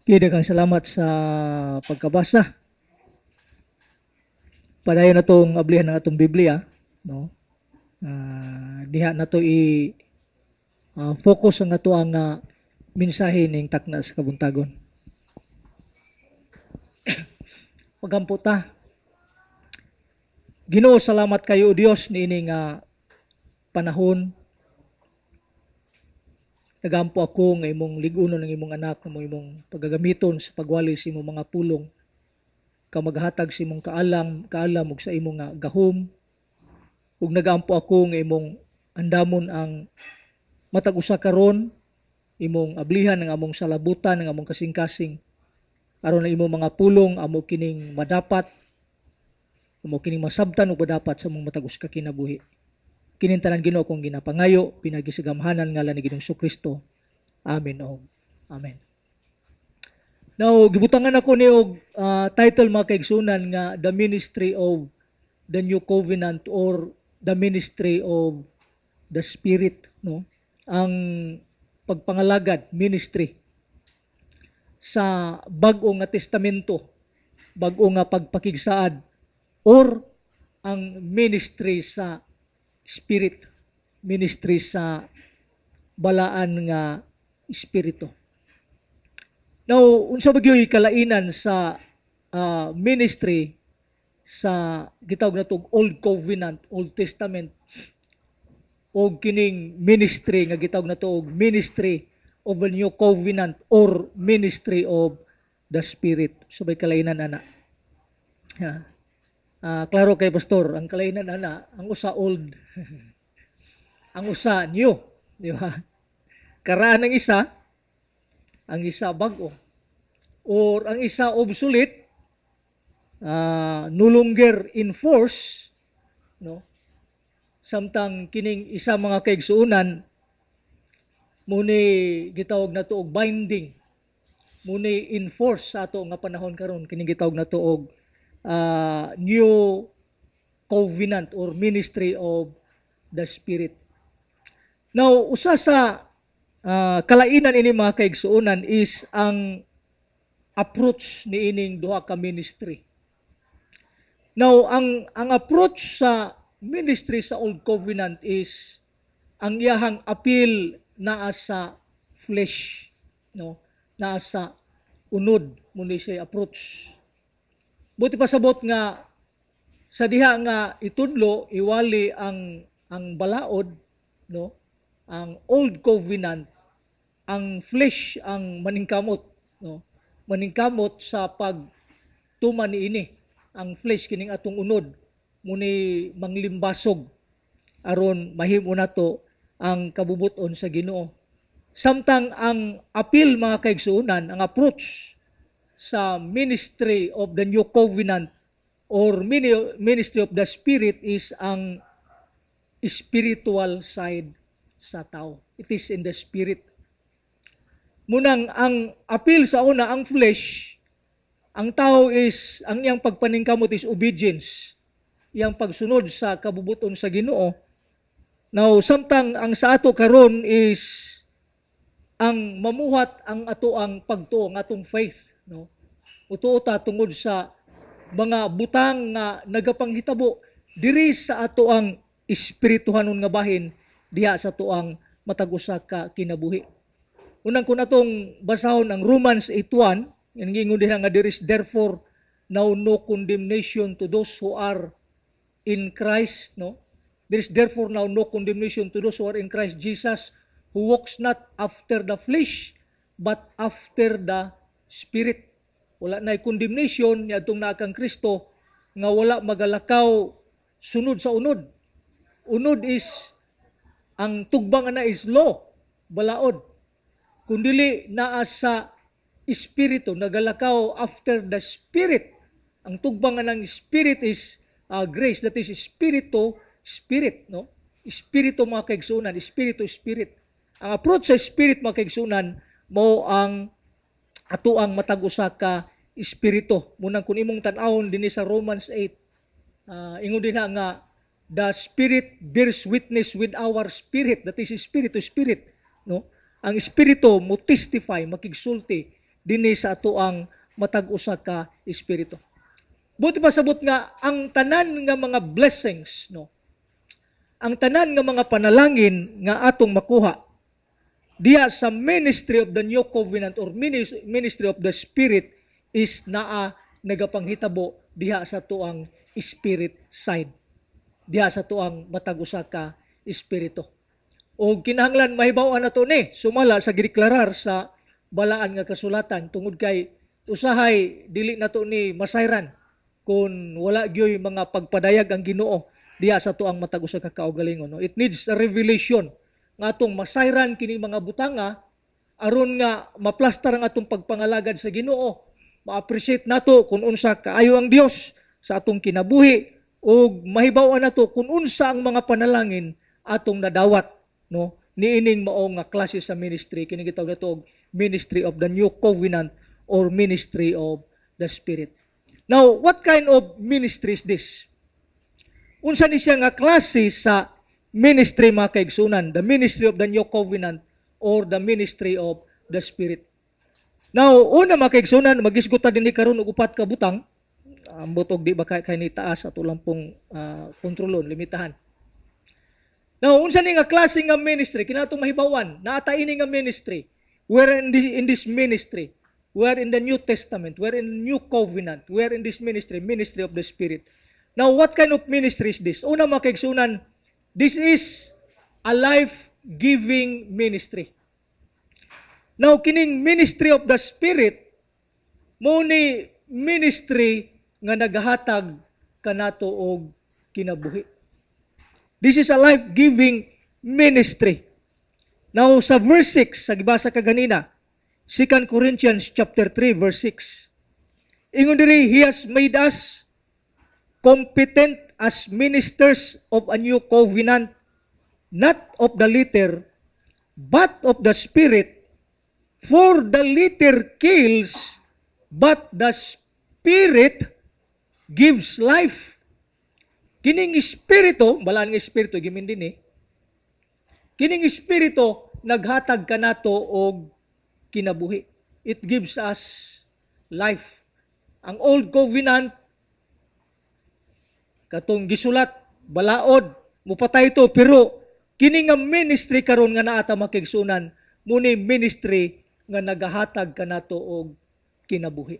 Daghang salamat sa pagkabasa. Padayon na tong ablihan ng atong Biblia, no? Diha na to focus ang ato ang mensahe ning takna sa kabuntagon. Pagampo ta. Ginoo, salamat kayo o Dios niining panahon. Nagampo ako nga imong ligunon ng imong anak nga mo imong pagagamiton sa pagwali sa imong mga pulong. Ka maghatag sa imong kaalam ug sa imong gahom. Ug nagampo ako nga imong andamon ang matag usa karon, imong ablihan ang among salabutan, ang among kasing-kasing aron ang imong mga pulong amo kining madapat, amo kining masabtan ug madapat sa among matag usa ka kinabuhi. Kining tanan Ginoo kong ginapangayo pinagisigamhanan ngalan ni Ginoong Kristo. Amen. Amen. Now, gibutangan ako ni og title mga kaigsunan nga The Ministry of the New Covenant or The Ministry of the Spirit, no? Ang pagpangalagad, ministry sa bag-o nga testamento, bag-o nga pagpakigsaad or ang ministry sa spirit, ministry sa balaan nga espiritu. Now, unsa ba gyud kalainan sa ministry sa gitawag natong Old Covenant, Old Testament o kining ministry nga gitawag nato og ministry of the New Covenant or ministry of the Spirit. Sabay kalainan ana. Klaro kay pastor, ang kalainan ana, ang usa old, ang usa new, di ba? Karaan ng isa, ang isa bag-o, or ang isa obsolete, no longer in force, no? Samtang kining isa mga kaigsuunan muni gitawag nato og binding, muni in force sa ato nga panahon karon, kining gitawag nato og New Covenant or Ministry of the Spirit. Now, usa sa kalainan ini mga kaigsuunan is ang approach ni ining duha ka ministry. Now, ang approach sa ministry sa Old Covenant is ang iyahang appeal naa sa flesh, no? Naa sa unod muni siya approach. Buti pasabot nga sa diha nga itudlo iwali ang balaod, no? Ang Old Covenant, ang flesh ang maningkamot, no? Maningkamot sa pagtuman niini. Ang flesh kining atong unod muni manglimbasog aron mahimo nato ang kabubuton sa Ginoo. Samtang ang appeal mga kaigsuunan, ang approach sa ministry of the New Covenant or ministry of the Spirit is ang spiritual side sa tao. It is in the spirit. Munang ang appeal sa una, ang flesh, ang tao is, ang iyang pagpaningkamot is obedience. Iyang pagsunod sa kabubuton sa Ginoo. Now, samtang ang sa ato karon is ang mamuhat ang ato ang pagtuo, ang atong faith, no? Uto-uta tungod sa mga butang nga nagapanghitabo diri sa ato ang espirituhanon nga bahin diha sa ato ang matag usa ka kinabuhi. Unang kun atong basahon ang Romans 8:1, ingon diha nga there is therefore now no condemnation to those who are in Christ, no? There is therefore now no condemnation to those who are in Christ Jesus, who walks not after the flesh but after the Spirit. Wala na'y condemnation ni atong naakang Kristo nga wala magalakaw sunod sa unod. Unod is ang tugbang na is law, balaod. Kundili naa sa espiritu, nagalakaw after the Spirit. Ang tugbang ng Spirit is grace, that is espiritu, spirit, no? Espiritu mga kaigsunan, espiritu, spirit. Ang approach sa spirit mga kaigsunan mo ang ato ang matag usa ka espiritu. Munang kun imong tan-awon dinhi sa Romans 8, ingon din nga the spirit bears witness with our spirit, that is spirit to spirit, no? Ang espiritu mo testify, makigsulti dinhi sa ato ang matag usa ka espiritu. Buti pa sabot nga ang tanan nga mga blessings, no, ang tanan nga mga panalangin nga atong makuha diya sa ministry of the new covenant or ministry of the spirit is naa nagapanghitabo diha sa tuang spirit side, diha sa tuang matag usa ka espiritu. O kinahanglan mahibaw-an nato ni sumala sa gideklarar sa balaan nga kasulatan tungod kay usahay dili nato ni masayran kung wala gyoy mga pagpadayag ang Ginoo diya sa tuang matag usa ka kaugalingon. No? It needs a revelation nga atong masayran kini mga butanga aron nga maplastar ang atong pagpangalagad sa Ginoo. Ma-appreciate nato kung unsa kaayo ang Dios sa atong kinabuhi o mahibaw-an nato kung unsa ang mga panalangin atong nadawat, no, niining mao nga klase sa ministry kini gitawag nato og ministry of the new covenant or ministry of the spirit. Now, what kind of ministry is this? Unsa ni siya nga klase sa ministry mga kaigsunan? The ministry of the new covenant or the ministry of the spirit. Now, una mga kaigsunan, magisgutan din ni karon og upat ka butang. Ambot og di ba kay ni taas ato lang pong kontrolon, limitahan. Now, unsa ni nga klase nga ministry kinatong mahibawan? Naata ini nga ministry. We're in this ministry. We're in the New Testament. We're in the New Covenant. We're in this ministry, ministry of the Spirit. Now, what kind of ministry is this? Una mga kaigsunan, this is a life-giving ministry. Now, kining ministry of the Spirit, mo ni ministry nga nagahatag kanato og kinabuhi. This is a life-giving ministry. Now, sa verse 6, sa gibasa kaganina, 2 Corinthians chapter 3 verse 6. Ingon diri, He has made us competent as ministers of a new covenant, not of the letter, but of the spirit. For the letter kills, but the spirit gives life. Kining espiritu, balaan nga espiritu, gimin din kining espiritu, naghatag kanato og kinabuhi. It gives us life. Ang old covenant, katong gisulat, balaod, mupatay ito, pero kini nga ministry karon nga naata makigsunan, muni ministry nga nagahatag kanato og kinabuhi.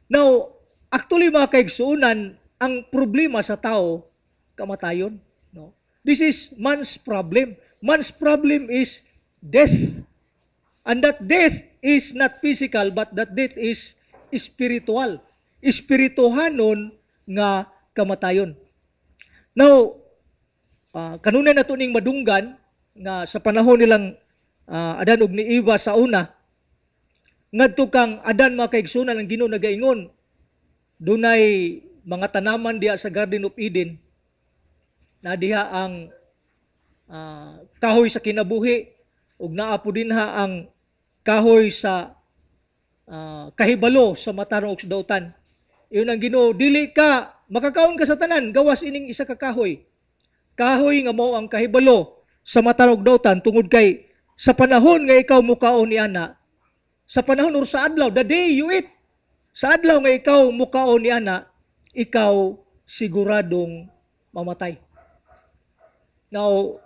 Now, actually mga kaigsunan, ang problema sa tao, kamatayon. No? This is man's problem. Man's problem is death. And that death is not physical, but that death is spiritual. Espirituhanon nga kamatayon. Now, kanunay na ito ning madunggan nga sa panahon nilang Adan ug ni Eva sa una, ngadto kang Adan mga kaigsunan ang Ginoo nagaingon, dunay mga tanaman diha sa Garden of Eden na diha ang kahoy sa kinabuhi ug naa po dinha ang kahoy sa kahibalo sa matarong ug dautan. Iyon ang Ginoo, dili ka makakaon ka sa tanan gawas ining isa ka kahoy. Kahoy nga mao ang kahibalo sa matarong ug dautan tungod kay sa panahon nga ikaw mukaon niana, sa panahon or sa adlaw, the day you eat, sa adlaw nga ikaw mukaon niana, ikaw siguradong mamatay. Now,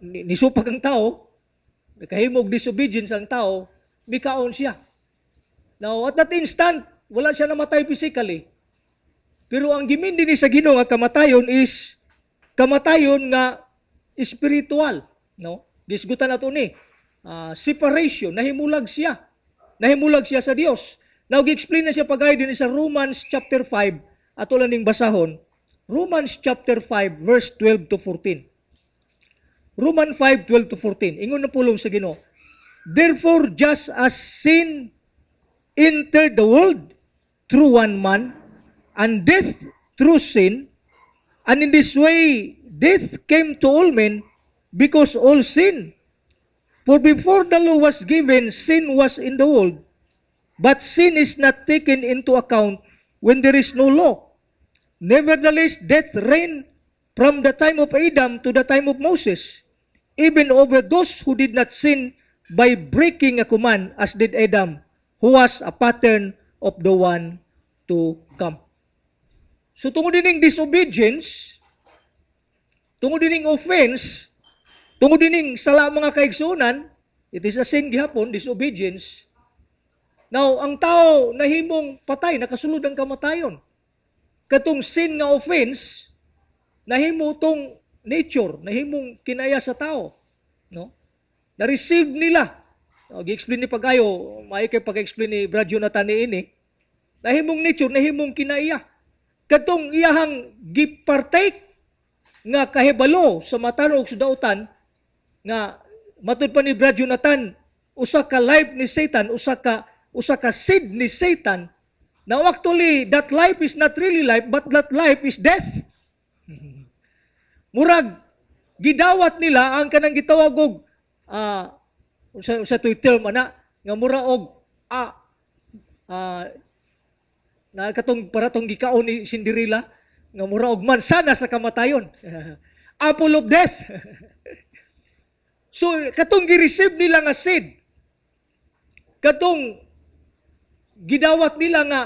nisupak ang tao, nakahimog disobedience ang tao, mikaon siya. Now, at that instant, wala siya namatay physically. Pero ang gimin din sa Ginoo nga kamatayon is kamatayon nga spiritual. No? Gisgutan nato ni separation, nahimulag siya. Nahimulag siya sa Dios. Now, gi-explain na siya pagay din sa Romans chapter 5, ato lang ning basahon. Romans chapter 5, verse 12 to 14. Romans 5, 12 to 14. Ingon na pulong sa Ginoo. Therefore, just as sin entered the world through one man, and death through sin, and in this way, death came to all men, because all sin. For before the law was given, sin was in the world, but sin is not taken into account when there is no law. Nevertheless, death reigned from the time of Adam to the time of Moses, even over those who did not sin by breaking a command, as did Adam, who was a pattern of the one to come. So tungod dining disobedience, tungod dining offense, tungod dining sala mga kaigsunan, it is a sin gihapon, disobedience. Now, ang tao nahimong patay, nakasulod ang kamatayon. Katong sin nga offense, nahimo tong nature, nahimong kinaya sa tao, no? Na-receive nila. Gi-explain ni pagayo, may kay pag-explain ni Brad Jonathan ini. Nahimong nature, nahimong kinaya. Katong iyahang gipartake nga kahibalo sa matan og sudautan nga matud pa ni Brad Jonathan, usa ka life ni Satan, usa ka seed ni Satan. Now actually, that life is not really life, but that life is death. Murag, gidawat nila ang kanang gitawag og sa Twitter ana nga mura og na katong para tong gikaon ni Cinderella nga mura og mansana sa kamatayon. Apple of death. So katong gi-receive nila nga seed, katong gidawat nila nga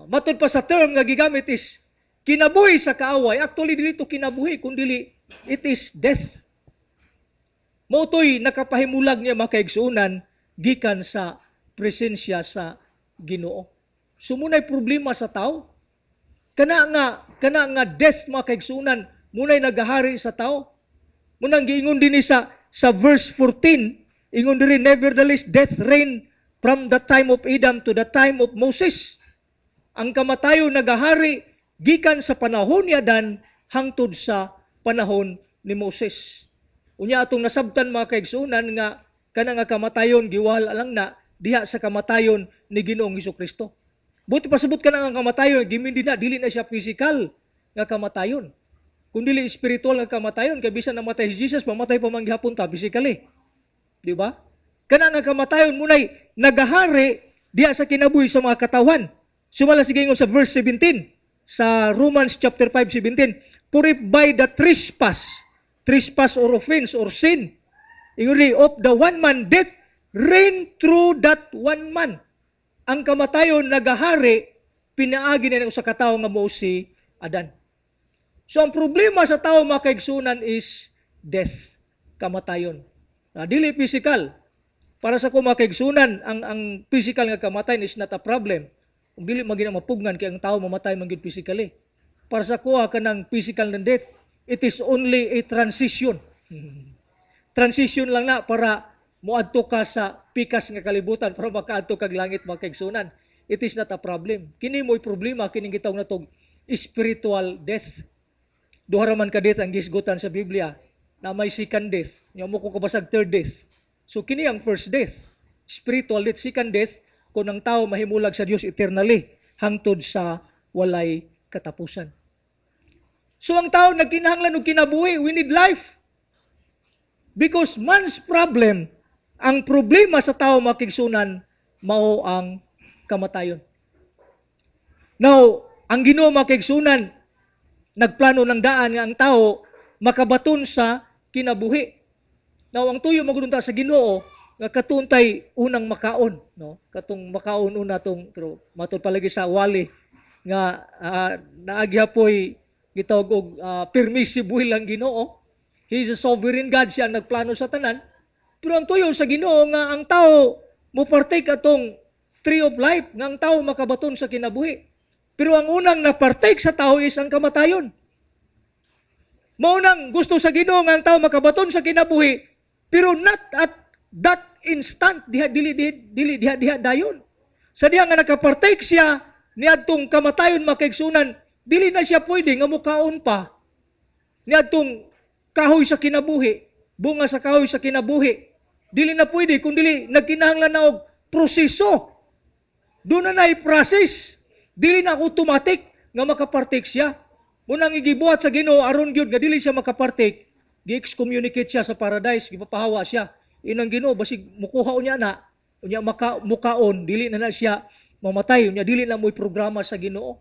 matud pa sa term nga gigamit is kinabuhi sa kaaway. Actually dili to kinabuhi kundi it is death. Motoy nakapahimulag niya makaigsunan gikan sa presensya sa Ginoo. Sumunay problema sa tao. Kana nga death makaigsunan munay nagahari sa tao. Munang giingon din sa verse 14, ingon diri, nevertheless death reigned from the time of Adam to the time of Moses. Ang kamatayon nagahari gikan sa panahon ni Adan hangtod sa panahon ni Moses. Unya atong nasabtan mga kaigsunan nga kana nga kamatayon giwala lang na diha sa kamatayon ni Ginoong Hesukristo. Buti pasabot kana nga kamatayon gimindi na dili na siya physical nga kamatayon. Kundi spiritual nga kamatayon kay bisan namatay si Jesus mamatay pa man gihapon ta physically. Di ba? Kana nga kamatayon munay nagahari diha sa kinabuhi sa mga katawan. Sumala sige ingon sa verse 17 sa Romans chapter 5:17, for if by the trespass or offense or sin, ingon of the one man death reign through that one man. Ang kamatayon nagahari pinaagi na sa katawo nga mao si Adan. So ang problema sa tao mga kaigsunan is death, kamatayon. Dili physical. Para sa ko mga kaigsunan, ang physical nga kamatayon is not a problem. Kung dili magina mapugnan kay ang tao mamatay man gid physically. Para sa ko kanang physical na death, it is only a transition. Transition lang na para moadto ka sa pikas nga kalibutan para makaadto kag langit mga kaigsunan. It is not a problem. Kini mo'y problema kining gitawag natong spiritual death. Duha ra man ka death ang gisgutan sa Biblia na may second death. Nya mo ko kabasag third death. So kini ang first death. Spiritual death, second death kung ang tao mahimulag sa Dios eternally hangtod sa walay katapusan. So ang tao nagkinahanglan og kinabuhi, we need life. Because man's problem, ang problema sa tao makigsunan mao ang kamatayon. Now, ang Ginoo makigsunan nagplano ng daan nga ang tao makabaton sa kinabuhi. Now, ang tuyo magudunta sa Ginoo nga katuntay unang makaon, no? Katong makaon una tong pero matud palagi sa wali nga naagyapoy gitawag og permissive will ang Ginoo. He is a sovereign God, siya nagplano sa tanan. Pero ang tuyo sa Ginoo nga ang tao mo partake atong tree of life nga ang tao makabaton sa kinabuhi. Pero ang unang na-partake sa tao is ang kamatayon. Maunang gusto sa Ginoo nga ang tao makabaton sa kinabuhi, pero not at that instant diha dayon. Sa diha nga nakapartake siya niadtong kamatayon makaigsunan, dili na siya pwede nga mukaon pa niadtong kahoy sa kinabuhi, bunga sa kahoy sa kinabuhi. Dili na pwede kung dili nagkinahanglan na og proseso. Doon na process. Dili na automatic nga makapartake siya. Munang igibuhat sa Ginoo aron gyud nga dili siya makapartake, gi-excommunicate siya sa paradise, gipapahawa siya. Inang Ginoo basig mukuha unya na, unya mukaon, dili na siya mamatay, unya dili na mo'y programa sa Ginoo.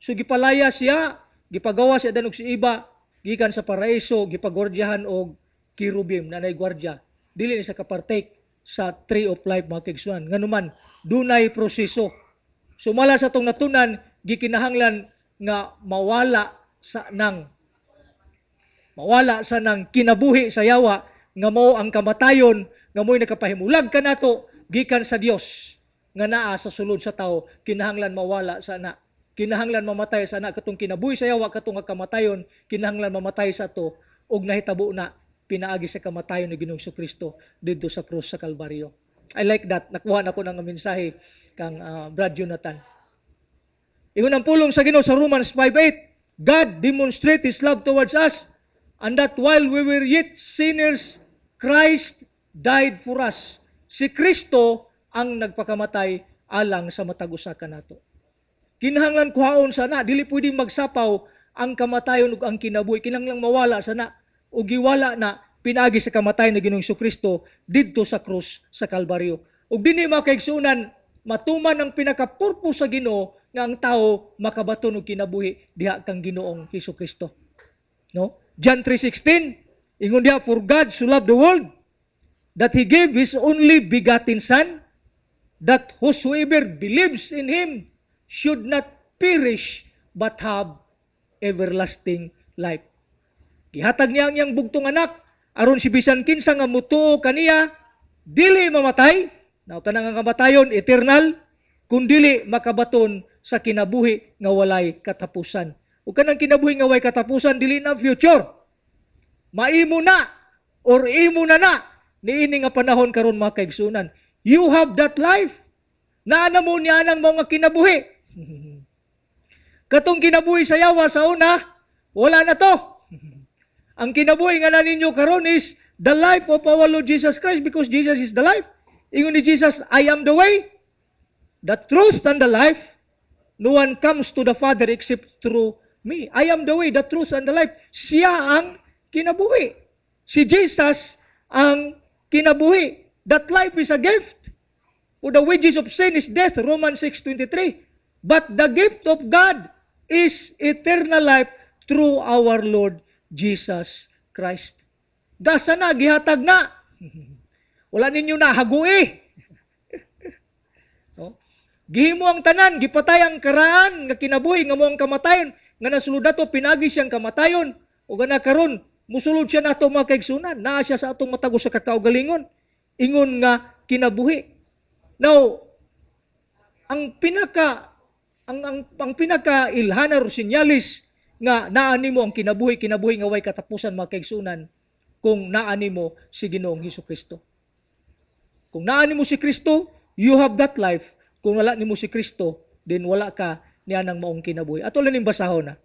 So gipalaya siya, gipagawa siya danog si iba, gikan sa paraiso, gipagwardyahan og kirubim na nay gwardya. Dili na siya kapartake sa tree of life mga kaigsunan. Nganuman dunay proseso. Sumala sa tong natunan gikinahanglan nga mawala sa nang kinabuhi sa yawa nga mao ang kamatayon nga mo'y nakapahimulag kanato gikan sa Dios nga naa sa sulod sa tao. Kinahanglan mawala sa na, kinahanglan mamatay sa na katong kinabuhi sa yawa katong kamatayon, kinahanglan mamatay sa to og nahitabo na pinaagi sa kamatayon ni Ginoong Kristo didto sa krus sa Kalbaryo. I like that. Nakuha na ko ng mensahe kang Brad Jonathan. Ingon ang pulong sa Ginoo sa Romans 5:8, God demonstrates His love towards us, and that while we were yet sinners, Christ died for us. Si Kristo ang nagpakamatay alang sa matag usa kanato. Kinahanglan kuhaon sana, dili pwedeng magsapaw ang kamatayon ug ang kinabuhi. Kinahanglan mawala sana ug giwala na pinaagi sa kamatayon ni Ginoong Kristo didto sa krus sa Kalbaryo. Ug dinhi mga kaigsunan, matuman ang pinaka-purpose sa Ginoo nga ang tao makabaton og kinabuhi diha kang Ginoong Kristo. No? John 3:16, ingon diha, for God so loved the world that He gave His only begotten Son, that whosoever believes in Him should not perish but have everlasting life. Gihatag niya ang iyang bugtong anak aron si bisan kinsa nga mutuo kaniya dili mamatay, nautan nga kamatayon eternal, kun dili makabaton sa kinabuhi nga walay katapusan. Ug kanang kinabuhi nga walay katapusan dili na future. Maimo na or imo na niini nga panahon karon mga kaigsunan. You have that life. Naana mo niya nang mga kinabuhi. Katong kinabuhi sa yawa sa una, wala na to. Ang kinabuhi nga na ninyo karon is the life of our Lord Jesus Christ, because Jesus is the life. Ingon ni Jesus, I am the way, the truth, and the life. No one comes to the Father except through me. I am the way, the truth, and the life. Siya ang kinabuhi. Si Jesus ang kinabuhi. That life is a gift. For the wages of sin is death, Romans 6:23. But the gift of God is eternal life through our Lord Jesus Christ. Dasa na, gihatag na. Wala ninyo na hagui. No? Gihimo ang tanan, gipatay ang karaan, nga kinabuhi, nga mo ang kamatayon, nga nasulod nato, pinagi siyang kamatayon, o gana karon musulod siya nato mga kaigsunan, naa siya sa atong matago sa kakaugalingon, ingon nga kinabuhi. Now, ang pinaka ilhana o sinyalis nga naani mo ang kinabuhi nga way katapusan mga kaigsunan, kung naani mo si Ginoong Hesukristo. Kung naani mo si Kristo, you have that life. Kung wala nimo si Kristo, then wala ka niya ng maong kinabuhi. Ato lang yung basahon na.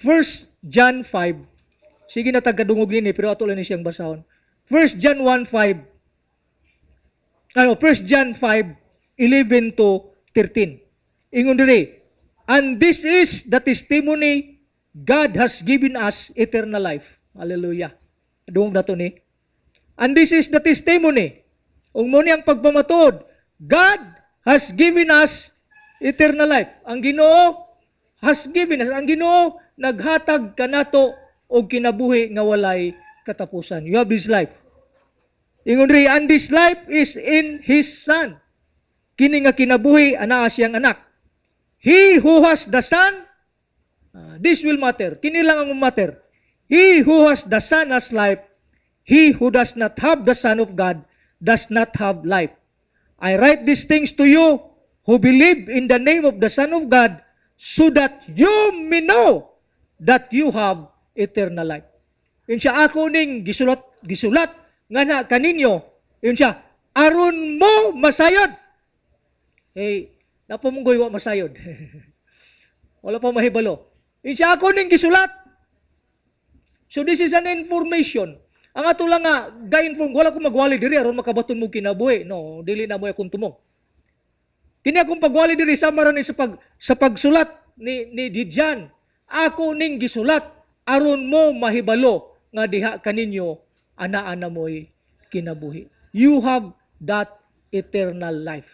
1 John 5. Sige na tagadungog din pero ato lang siyang basahon. 1 John 1:5. 1 John 5:11 to 13. Ingon diri, and this is the testimony God has given us, eternal life. Hallelujah. Dungog na to ni. And this is the testimony. Ug mo ni ang pagpamatuod, God has given us eternal life. Ang Ginoo has given us. Ang Ginoo naghatag kanato og kinabuhi nga walay katapusan. You have this life. Ingon ri, and this life is in His Son. Kini nga kinabuhi anaa siyang anak. He who has the Son, this will matter. Kini lang ang matter. He who has the Son has life. He who does not have the Son of God does not have life. I write these things to you who believe in the name of the Son of God, so that you may know that you have eternal life. Yun siya, ako ning gisulat nga na kaninyo. Yun siya, aron mo masayod. Hey, napamunggoy wa masayod. Wala pa mahibalo. Yun siya, ako ning gisulat. So this is an information. Ang ato lang nga, ga-inform, wala ko magwali diri aron makabaton mo kinabuhi. No, dili na mo akong tumong. Kini akong pagwali diri sama ron sa pagsulat ni Dijan. Ako ning gisulat aron mo mahibalo nga diha kaninyo ana-ana mo'y kinabuhi. You have that eternal life.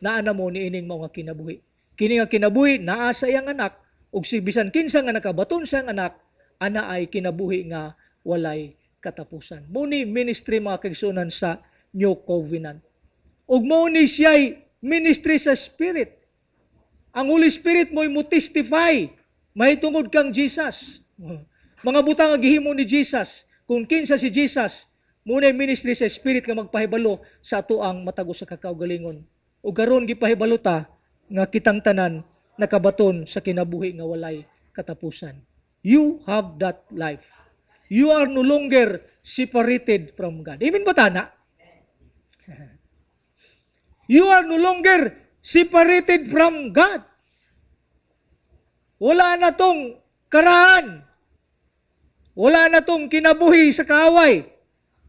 Naana mo ni ining mga kinabuhi. Kini nga kinabuhi naa sa iyang anak, ug si bisan kinsa nga nakabaton sa iyang anak, ana ay kinabuhi nga walay katapusan. Muni ministry mga kaigsunan sa New Covenant. Ug mao ni siya'y ministry sa Spirit. Ang Holy Spirit mo'y mo testify, mahitungod kang Jesus. Mga butang nga gihimo ni Jesus, kung kinsa si Jesus, muna ministry sa Spirit nga magpahibalo sa ato ang matago sa kakaugalingon. O karon gipahibalo ta nga kitang tanan nakabaton sa kinabuhi nga walay katapusan. You have that life. You are no longer separated from God. Amen ba tana? You are no longer separated from God. Wala na tong karahan. Wala na tong kinabuhi sa kaaway.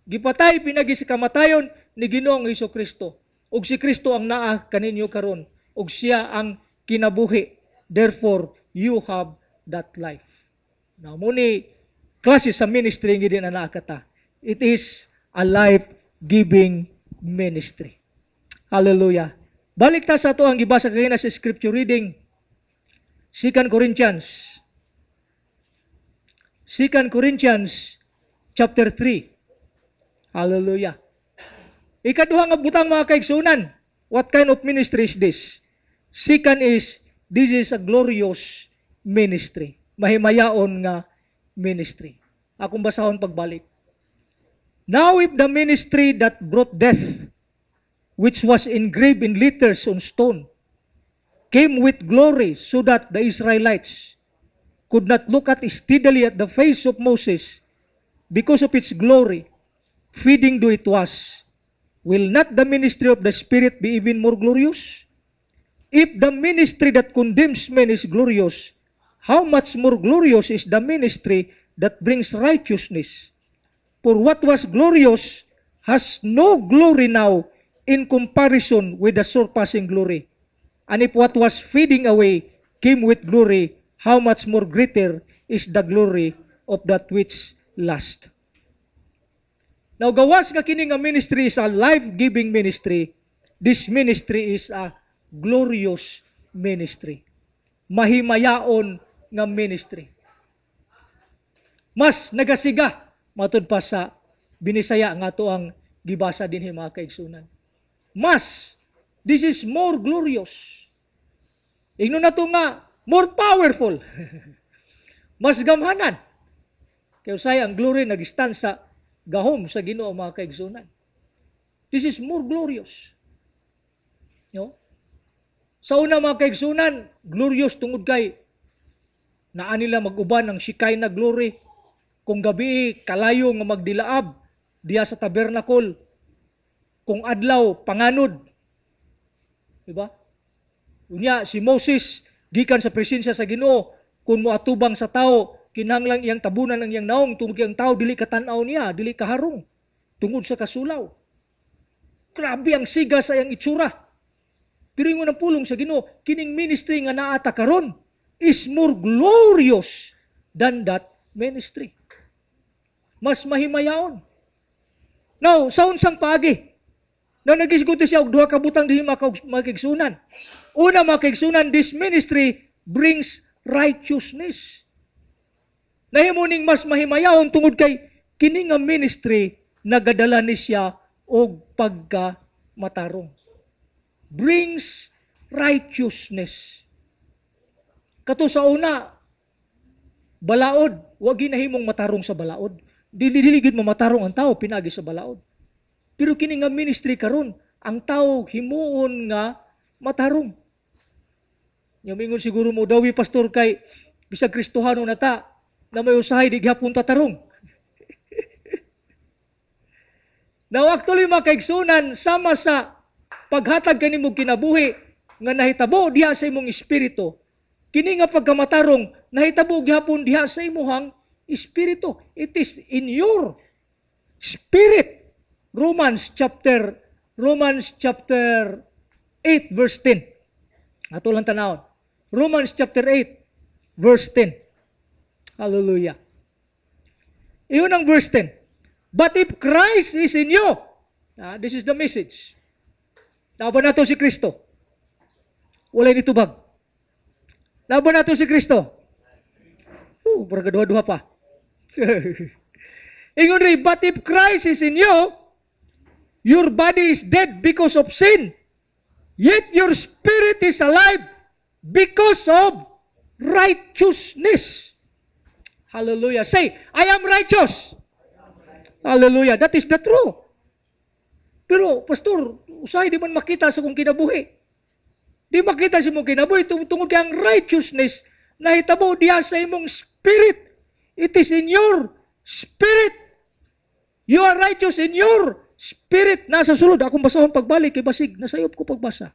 Gipatay pinagi sa kamatayon ni Ginoong Hesukristo. Ug si Kristo ang naa kaninyo karon, ug siya ang kinabuhi. Therefore, you have that life. Now, muni klase sa ministry nga din na nakata. It is a life-giving ministry. Hallelujah. Balik ta sa ito ang gibasa kanina sa scripture reading. 2 Corinthians chapter 3. Hallelujah. Ikaduha nga butang mga kaigsunan. What kind of ministry is this? Second is, this is a glorious ministry. Mahimayaon nga ministry. Akong basahon pagbalik. Now if the ministry that brought death, which was engraved in letters on stone, came with glory, so that the Israelites could not look at steadily at the face of Moses because of its glory, feeding though it was, will not the ministry of the Spirit be even more glorious? If the ministry that condemns men is glorious, how much more glorious is the ministry that brings righteousness? For what was glorious has no glory now in comparison with the surpassing glory. And if what was fading away came with glory, how much more greater is the glory of that which lasts. Now, gawas nga kini nga ministry is a life-giving ministry. This ministry is a glorious ministry. Mahimayaon nga ministry. Mas nagasiga matud pa sa binisaya nga to ang gibasa dinhi mga kaigsunan. Mas, this is more glorious. Ingnon na to nga, more powerful. Mas gamhanan. Kaya usay ang glory nag-stand sa gahom sa Ginoo mga kaigsunan. This is more glorious. No? Sa una mga kaigsunan, glorious tungod kay naa nila mag-uban ng sikay na glory. Kung gabi kalayo nga magdilaab diya sa tabernacle. Kung adlaw panganod. Diba? Unya si Moses gikan sa presensya sa Ginoo, kung moatubang sa tao, kinahanglan iyang tabunan ang iyang naong tungod ang tao dili katanaw niya, dili kaharong tungod sa kasulaw. Grabe ang siga sa iyang itsura. Pero yung unang pulong sa Ginoo, kining ministry nga naata karon is more glorious than that ministry. Mas mahimayaon. Now, sa unsang paagi, na nagisguto siya og duha ka butang dihi makigsunan. Una makigsunan, this ministry brings righteousness. Nahimo ning mas mahimayaon tungod kay kini nga ministry nagadala ni siya og pagkamatarong. Brings righteousness. Kato sa una, balaod, wag ginahimong matarong sa balaod. Dili gid mamatarong ang tao pinagi sa balaod. Pero kini nga ministry karon, ang tao himuon nga matarong. Yung mingon siguro mo dawi pastor kay bisag Kristohano na ta na may usahay di gyapon tatarong. Now actually mga kaigsunan, sama sa paghatag kanimo kinabuhi nga nahitabo diha sa imong espiritu. Kini nga pagkamatarong nahitabo gyapon diha sa imong espiritu. It is in your spirit. Romans chapter 8 verse 10. Ato lang tanawon. Romans chapter 8 verse 10. Hallelujah. Iyon ang verse 10. But if Christ is in you, this is the message. Naba nato si Kristo. Walay nitubag. Naba nato si Kristo. Para kadua-duha pa. Ingon rin, but if Christ is in you, Your body is dead because of sin, yet your spirit is alive because of righteousness. Hallelujah. Say, I am righteous. Hallelujah. That is the truth. Pero, Pastor, usay di man makita sa kong kinabuhi. Di makita sa mong kinabuhi tungod kay ang righteousness na hitabo diya sa imong spirit. It is in your spirit. You are righteous in your spirit. Nasa sulod. Akong basahon pagbalik kay basig. Nasayop ko pagbasa.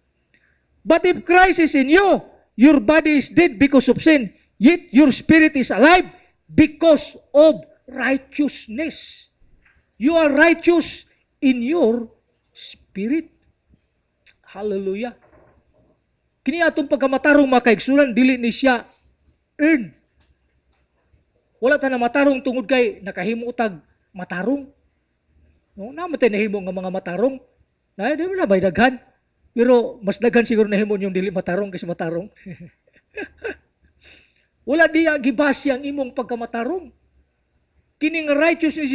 But if Christ is in you, your body is dead because of sin, yet your spirit is alive because of righteousness. You are righteous in your spirit. Hallelujah. Kini atong pagkamatarong mga kaigsunan, dili ni siya earn. Wala ta na matarong tungod kay nakahimutag matarong. No, namatay nahimo nga mga matarong. Na di na bay daghan. Pero mas daghan siguro nahimo yung dili matarong kaysa matarong. Wala diya gibasi ang imong pagkamatarong. Kining righteousness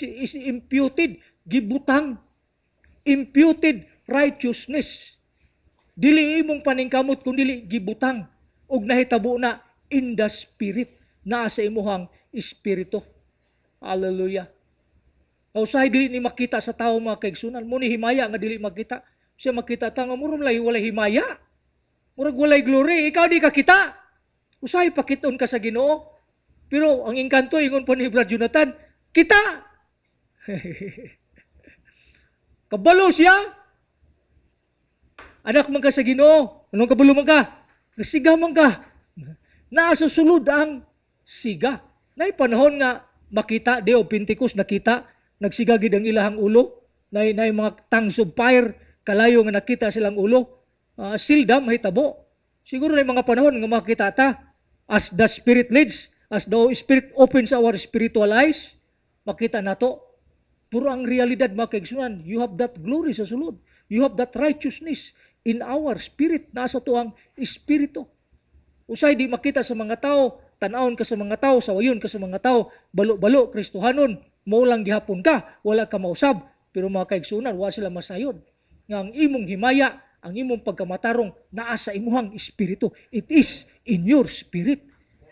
is imputed, gibutang. Imputed righteousness. Dili imong paningkamot kung dili gibutang ug nahitabo na in the spirit, naa sa imuhang espiritu. Hallelujah. Usahay dili ni makita sa tao mga kaigsunan, mo ni himaya nga dili makita. Siya makita ta nga murag walay himaya. Murag walay glory, ikaw di ka kita. Usahay pakiton ka sa Ginoo. Pero ang engkanto ingon po ni Brad Jonathan, kita. Kabalo siya. Anak man ka sa Ginoo. Anong kabalo man ka? Kasiga man ka. Nasa sulod ang siga. Nay panahon nga makita Deo Pentecost nakita nagsigagid ang ilahang ulo. Nay mga tongues of fire kalayo nga nakita silang ulo. Sildam mahitabo. Siguro na mga panahon nga makita ta as the Spirit leads, as the Spirit opens our spiritual eyes, makita nato. Puro ang realidad mga kaigsunan, you have that glory sa sulod. You have that righteousness in our spirit. Nasa to ang espiritu. Usay di makita sa mga tao, tanawon ka sa mga tao, sawayon ka sa mga tao, balo-balo, Kristohanon, maulang gihapon ka, wala ka mausab. Pero mga kaigsunan, wala sila masayod. Nga ang imong himaya, ang imong pagkamatarong, naa sa imuhang espiritu. It is in your spirit.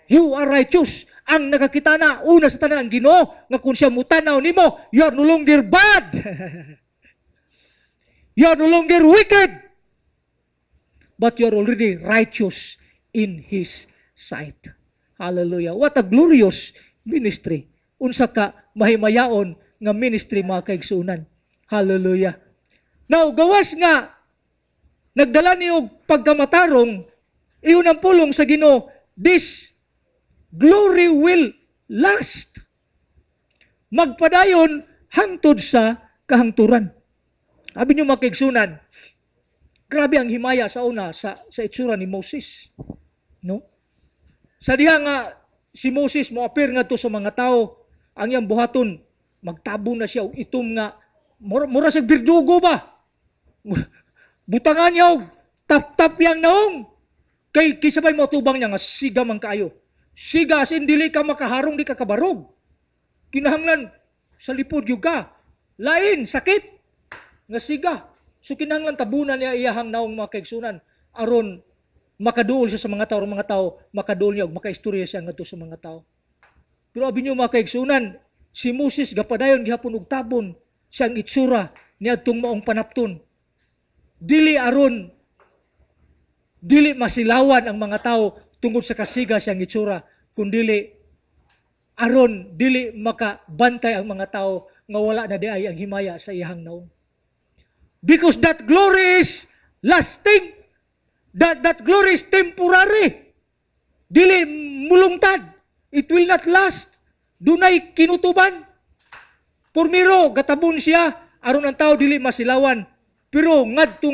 You are righteous. Ang nakakita na, una sa tanan ang Ginoo, nga kung siya mutanaw nimo, you are no longer bad. You are no longer wicked. But you are already righteous in His sight. Hallelujah. What a glorious ministry. Unsa ka mahimayaon nga ministry mga kaigsunan. Hallelujah. Now, gawas nga, nagdala niyo pagkamatarong, iyon ang pulong sa Ginoo, this glory will last. Magpadayon hangtod sa kahangturan. Sabi niyo mga kaigsunan, grabe ang himaya sa una sa itsura ni Moses. No? Sa diha nga si Moses mo appear nga to sa mga tao, ang iyang buhaton magtabo na siya itom nga mura sa birdugo ba? Butangan niya og tap-tap yang naong. Kay kisabay mo tubang niya nga siga man kaayo. Siga sin dili ka makaharong, di ka kabarog. Kinahanglan sa lipod yung ka. Lain, sakit. Nga siga. So kinahanglan tabunan niya iyahang naong mga kaigsunan. Aron makaduol siya sa mga tao, makaduol niya o makaistorya siya ngadto sa mga tao. Pero abi niyo mga kaigsunan, si Moses gapadayon gihapon og tabon siyang itsura niadtong maong panapton. Dili masilawan ang mga tao tungod sa kasiga siyang itsura, kundi aron dili makabantay ang mga tao nga wala na diay ang himaya sa iyang naong. Because that glory is lasting. That glory is temporary. Dili mulungtad. It will not last. Dunay kinutuban. Pormiro, gatabon siya, aron ang tao dili masilawan. Pero ngadto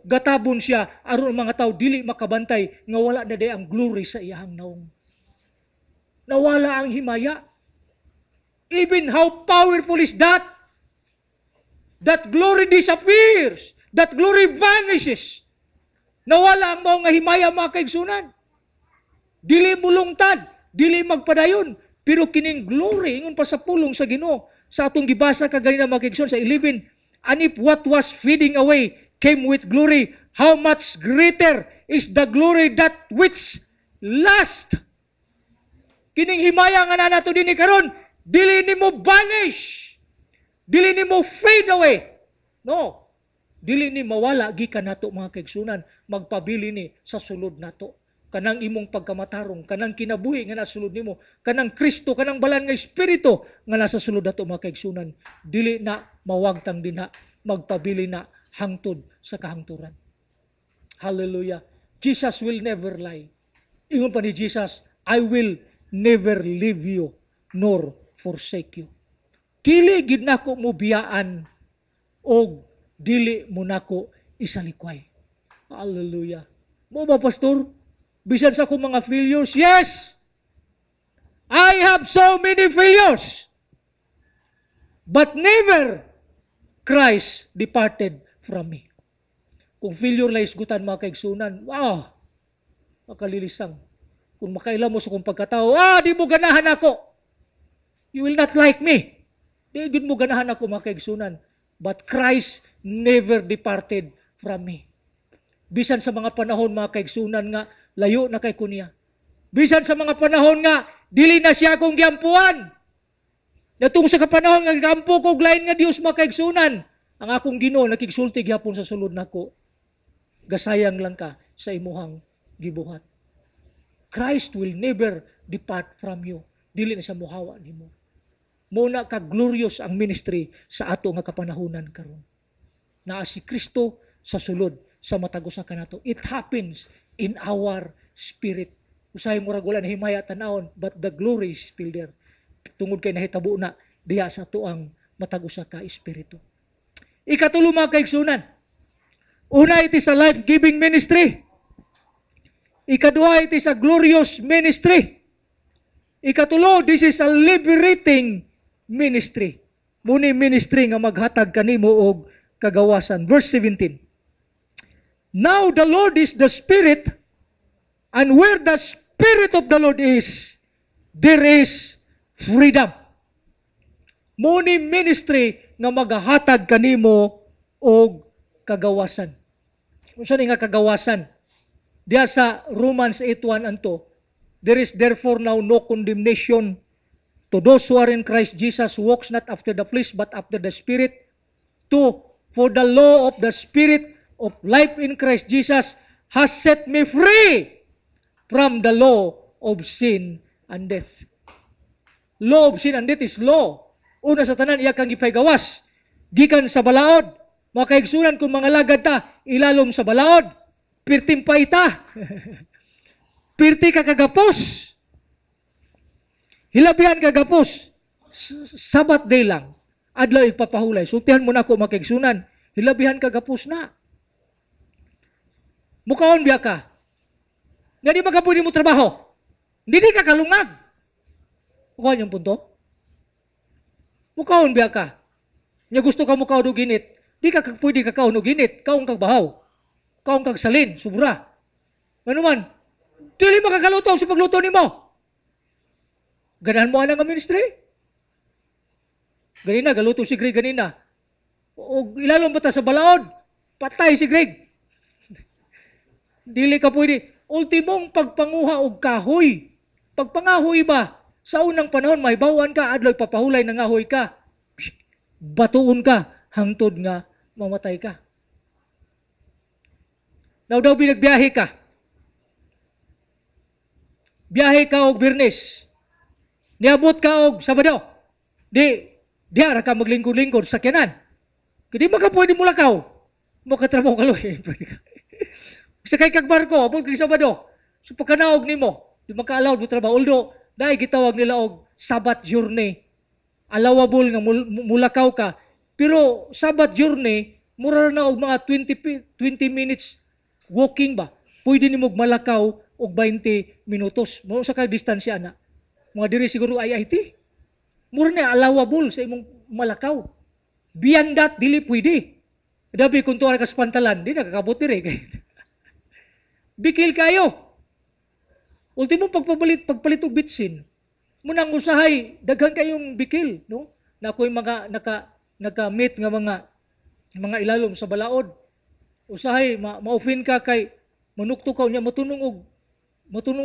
gatabon siya, aron ang mga tao dili makabantay, nga wala na day ang glory sa iyang naong. Nawala ang himaya. Even how powerful is that? That glory disappears. That glory vanishes. Nawala ang mga himaya mga kaigsunan. Dili mulungtad, dili magpadayon, pero kining glory ingon pa sa pulong sa Ginoo. Sa atong gibasa kaganina mga kaigsunan sa 11 And if what was fading away came with glory, how much greater is the glory that which last. Kining himaya nga na nato dinhi karon, dili nimo vanish. Dili nimo fade away. No. Dili ni mawala gikan nato mga kaigsunan, magpabili ni sa sulod nato. Kanang imong pagkamatarong, kanang kinabuhi nga nasulod nimo, kanang Kristo, kanang balan nga espiritu nga nasa sulod nato mga kaigsunan, dili na mawagtang dinha, magpabili na hangtod sa kahangturan. Hallelujah. Jesus will never lie. Ingon pa ni Jesus, I will never leave you nor forsake you. Dili gid nako mo biyaan o dili mo nako isalikway. Hallelujah. Mo ba, pastor? Bisan sa akong mga failures? Yes! I have so many failures. But never Christ departed from me. Kung failure lang isgutan mga kaigsunan, wow! Makalilisang. Kung makailan mo sa kong pagkatao, di mo ganahan ako. You will not like me. Di mo ganahan ako mga kaigsunan. But Christ never departed from me. Bisan sa mga panahon mga kaigsunan nga, layo na kay kunya. Bisan sa mga panahon nga, dili na siya akong giampuan. Natong sa kapanahon nga giampo ko, lain nga Dios mga kaigsunan. Ang akong Ginoo nakigsulti gyapon sa sulod nako. Gasayang lang ka sa imuhang gibuhat. Christ will never depart from you. Dili na sa muhawa nimo. Muna ka glorious ang ministry sa ato nga kapanahunan karon. Naa si Kristo sa sulod sa matagos sa kanato. It happens in our spirit. Usahay murag wala na himaya tanawon, but the glory is still there. Tungod kay nahitabo na diha sa tuang matagos sa ka espiritu. Ikatulo mga kaigsunan. Una, it is a life-giving ministry. Ikaduha, it is a glorious ministry. Ikatulo, this is a liberating ministry. Muni ministry nga maghatag kanimo og kagawasan. Verse 17. Now the Lord is the Spirit, and where the Spirit of the Lord is, there is freedom. Muni ministry nga maghatag kanimo og kagawasan. Unsa ni nga kagawasan? Diya sa Romans 8:1 anto, there is therefore now no condemnation to those who are in Christ Jesus, who walks not after the flesh but after the Spirit. 2, for the law of the Spirit of life in Christ Jesus has set me free from the law of sin and death. Law of sin and death is law. Una sa tanan, iya kang ipaygawas. Gikan sa balaod. Mga kaigsunan kung mga lagad ta, ilalom sa balaod. Pirtim pa ita. Pirti ka kagapos. Hilabihan kagapos. Sabat day lang. Adlaw ipapahulay. Sultihan mo na ako mga kaigsunan. Hilabihan kagapos na. Mukaon biya ka. Nga di magkapunin mo trabaho. Hindi ka kalungag. Mukaon yung punto. Mukaon biya ka. Nga gusto ka mukaon o ginit. Di ka pwede ka kaon o ginit. Kaong kag bahaw. Kaong kag salin. Subra. Ano man. Dili makakaluto sa pagluto ni mo. Ganahan mo nga ministry? Ganina, galuto si Greg ganina. O ilalong ba ta sa balaod? Patay si Greg. Dili ka pwede. Ultimong pagpanguha og kahoy. Pagpangahoy ba? Sa unang panahon, may bawan ka, adloy papahulay ng ngahoy ka. Batuon ka, hangtod nga, mamatay ka. Now daw binagbiyahe ka. Biyahe ka og Birnes. Niabot ka og Sabado. Diara ka maglingkod-lingkod sa sakyanan. Kadi maka pwede mo lakaw. Mo katrabaho kaloy. Sakay kag barko, abot kag Sabado. So pagkanaog nimo, di maka-allowed mo trabaho. Although, dahil gitawag nila og Sabbath journey. Allowable nga mulakaw ka. Pero Sabbath journey, mura na og mga 20 minutes walking ba. Pwede nimo malakaw og 20 minutos. Mao sa kay distansya na. Mga diri siguro IIT. Mura na allowable sa imong malakaw. Beyond that, dili pwede. Dabi kung tuwa ka sa pantalan, di nakakabot diri. Bikil kayo. Ultimo pagpalit og bitsin. Munang usahay, daghan kayong bikil, no? Na ako'y mga naka-meet nga mga mga ilalom sa balaod. Usahay ma-offend ka kay manukto ka nya matunong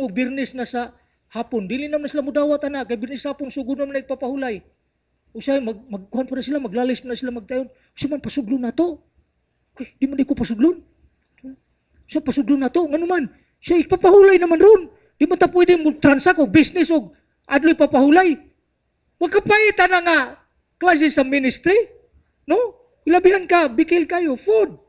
og birnis na sa hapon. Dili naman sila mudawat ana kay birnis hapon sugod naman nagpapahulay. Usahay magkuhan pa na sila, maglalis pa na sila magtayon. Usahay man pasudlon nato. Kay di man di ko pasudlon. Siya pasudlon nato ngano man. Siya ipapahulay naman ron. Di man ta pwede mo transact og business og adloy papahulay. Wa ka paitan na nga klase sa ministry, no? Ilabihan ka, bikil kayo, food.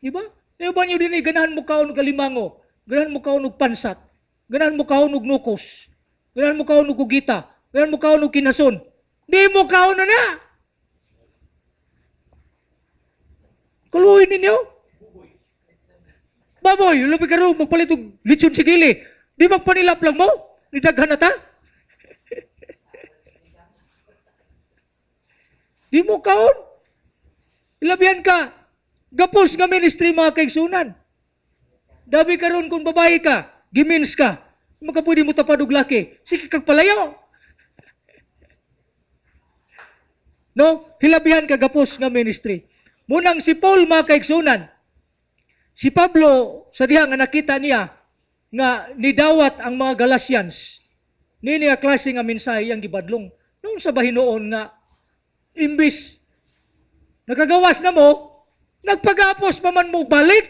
Diba? Ngayon ba nyo din ganahan mo kaon og alimango, ganahan mo kaon og pansat, ganahan mo kaon og nukos, ganahan mo kaon og gugita, ganahan mo kaon og kinason. Di mo kaon na na. Kaluhin ninyo. Baboy, lupi ka rin, magpalit og lechon sigili. Di magpanilap lang mo? Nidaghan na ta? Di mo kaon. Ilabihan ka. Gapos nga ministry mga kaigsunan. Dabi karon kung babae ka, gimins ka, makapwede mo tapad og laki. Sige kag palayo. No? Hilabihan ka gapos nga ministry. Munang si Paul mga kaigsunan, si Pablo, sa diha nga nakita niya, nga nidawat ang mga Galatians, nini nga klase nga mensahe ang gibadlong. Noong sa bahinoon nga, imbis nakagawas na mo, nagpagapos pa man mo balik.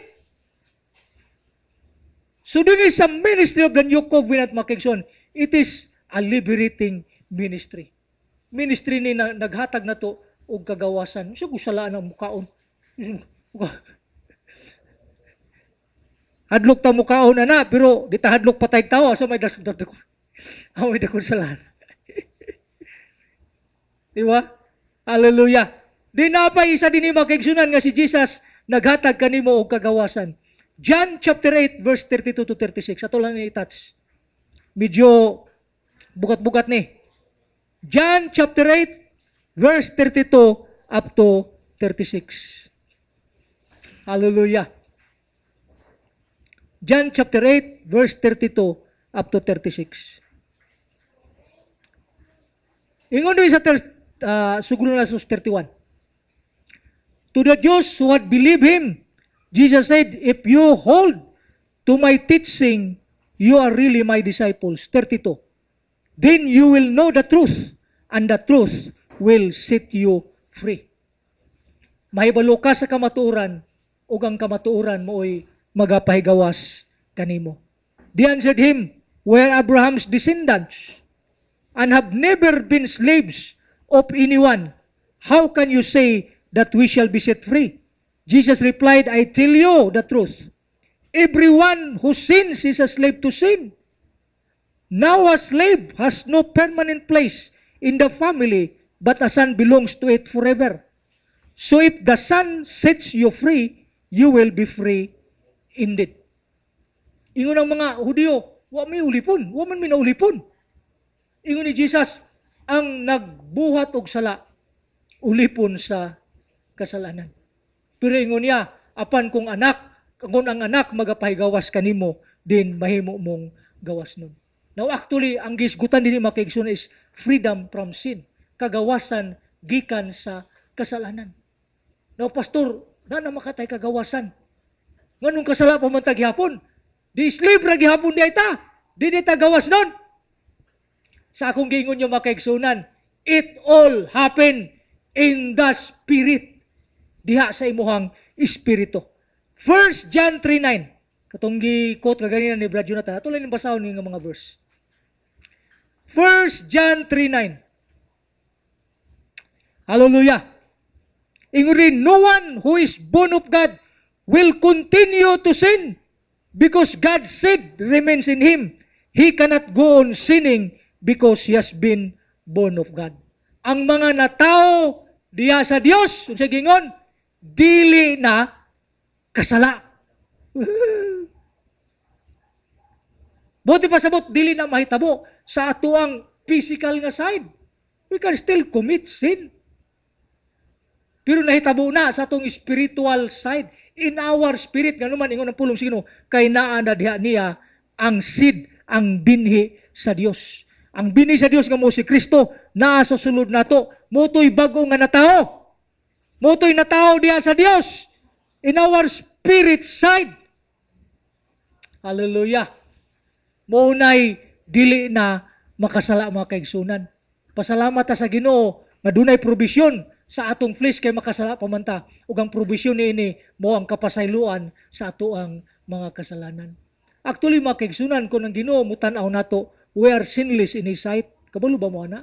So din sa ministry of the New Covenant Makingson, it is a liberating ministry. Ministry ni naghatag na to og kagawasan. So kusalaan ang mukaon. Hadlok ta mukaon ana, pero di ta hadlok patay tao sa may dasdag ko. May dakon salaan. Di ba? Hallelujah. Di na pa isa din ni makigsunan nga si Jesus naghatag kanimo og kagawasan. John chapter 8 verse 32 to 36. Ato lang ni touch. Medyo bugat-bugat ni. John chapter 8 verse 32 up to 36. Hallelujah. John chapter 8 verse 32 up to 36. Ingon din sa suguro na sus 31. To the Jews who had believed him, Jesus said, if you hold to my teaching, you are really my disciples. 32. Then you will know the truth, and the truth will set you free. Mahibalo ka sa kamatuoran, ug ang kamatuoran mooy magapahigawas kanimo. They answered him, we are Abraham's descendants, and have never been slaves of anyone. How can you say that we shall be set free? Jesus replied, I tell you the truth. Everyone who sins is a slave to sin. Now a slave has no permanent place in the family, but a son belongs to it forever. So if the son sets you free, you will be free indeed. Ingon ang mga Hudyo, wa may ulipon, wa man minaulipon. Ingon ni Jesus, ang nagbuhat og sala, ulipon sa kasalanan. Pero ingon niya, apan kung ang anak magapahigawas kanimo, din mahimo mong gawas nun. Now actually, ang gisgutan din ni Makigsun is freedom from sin. Kagawasan gikan sa kasalanan. Now pastor, na makatay kagawasan. Nganong kasala pa man ta gihapon? Di slave ra gihapon di ta. Di ta gawas nun. Sa akong gingon nyo Makigsunan, it all happened in the spirit. Diha sa imuhang espiritu. 1 John 3:9. Katong gi-quote kaganina ni Brad Jonathan. Ato lang yung basahon nga mga verse. 1 John 3:9. Hallelujah. Ingon rin, no one who is born of God will continue to sin because God's seed remains in him. He cannot go on sinning because he has been born of God. Ang mga natao diya sa Dios, unsa gingon, dili na kasala. Buti pa sabot, dili na mahitabo sa atuang physical nga side. We can still commit sin. Pero nahitabo na sa atong spiritual side. In our spirit, nga naman, ingon ang pulong sino, kay naa na diha niya ang seed, ang binhi sa Dios. Ang binhi sa Dios nga mo si Kristo, naa sa sulod nato, moto'y bago nga natao. Moto'y natao diya sa Dios in our spirit side. Hallelujah. Maunay dili na makasala mga kaigsunan. Pasalamat ta sa Ginoo nga dunay probisyon sa atong flesh kay makasala pamanta ug ang probisyon niini mao ang kapasayloan sa ato ang mga kasalanan. Actually mga kaigsunan, kung ang Ginoo mutan-aw nato, we are sinless in His sight. Kabalo ba mo ana?